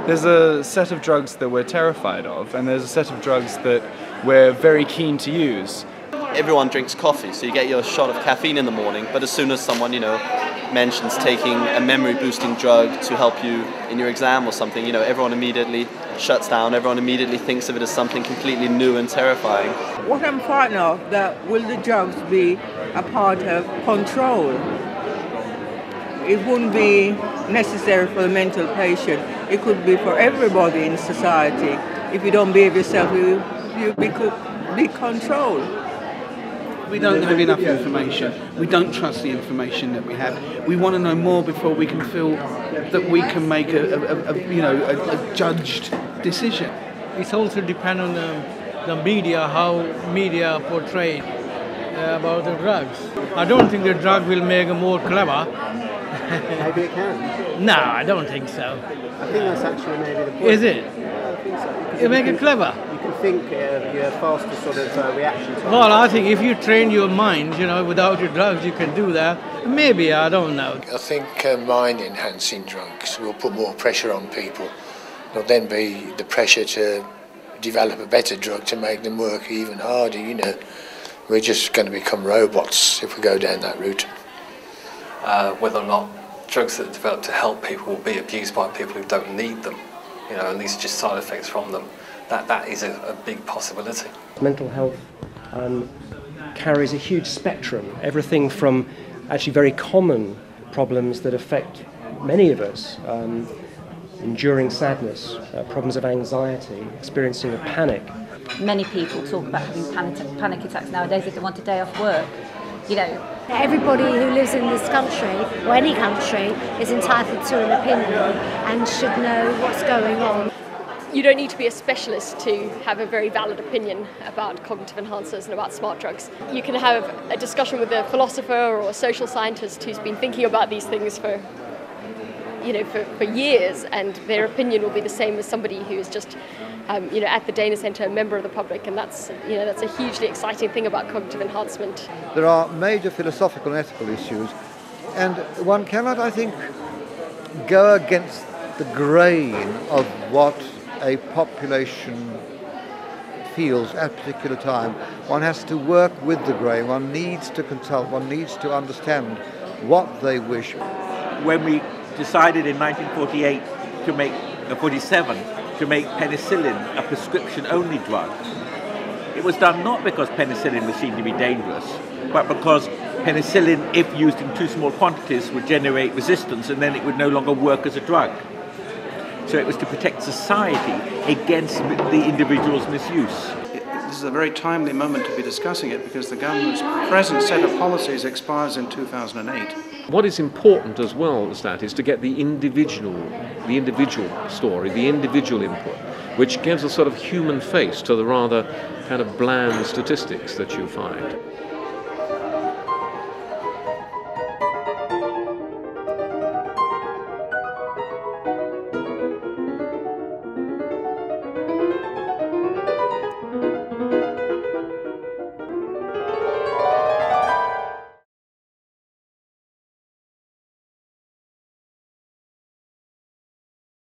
There's a set of drugs that we're terrified of, and there's a set of drugs that we're very keen to use. Everyone drinks coffee, so you get your shot of caffeine in the morning, but as soon as someone, mentions taking a memory-boosting drug to help you in your exam or something, everyone immediately shuts down, everyone immediately thinks of it as something completely new and terrifying. What I'm frightened of, that will the drugs be a part of control? It wouldn't be necessary for the mental patient. It could be for everybody in society. If you don't behave yourself, you be controlled. We don't have enough information. We don't trust the information that we have. We want to know more before we can feel that we can make a judged decision. It's also depend on the media, how media portray about the drugs. I don't think the drug will make it more clever. Maybe it can. No, I don't think so. I think that's actually maybe the point. Is it? Yeah, I think so. You make it clever. You can think your faster sort of reaction time. Well, I think if you train your mind, without your drugs, you can do that. Maybe, I don't know. I think mind-enhancing drugs will put more pressure on people. There'll then be the pressure to develop a better drug to make them work even harder, We're just going to become robots if we go down that route. Whether or not drugs that are developed to help people will be abused by people who don't need them, and these are just side effects from them, that is a big possibility. Mental health carries a huge spectrum, everything from actually very common problems that affect many of us, enduring sadness, problems of anxiety, experiencing of panic. Many people talk about having panic attacks nowadays if they want a day off work. Everybody who lives in this country, or any country, is entitled to an opinion and should know what's going on. You don't need to be a specialist to have a very valid opinion about cognitive enhancers and about smart drugs. You can have a discussion with a philosopher or a social scientist who's been thinking about these things for years, and their opinion will be the same as somebody who's just at the Dana Centre, a member of the public, and that's a hugely exciting thing about cognitive enhancement. There are major philosophical and ethical issues, and one cannot, I think, go against the grain of what a population feels at a particular time. One has to work with the grain, one needs to consult, one needs to understand what they wish. When we decided in 1948 to make penicillin a prescription-only drug, it was done not because penicillin was seen to be dangerous, but because penicillin, if used in too small quantities, would generate resistance and then it would no longer work as a drug. So it was to protect society against the individual's misuse. This is a very timely moment to be discussing it because the government's present set of policies expires in 2008. What is important as well as that is to get the individual story, the individual input, which gives a sort of human face to the rather kind of bland statistics that you find.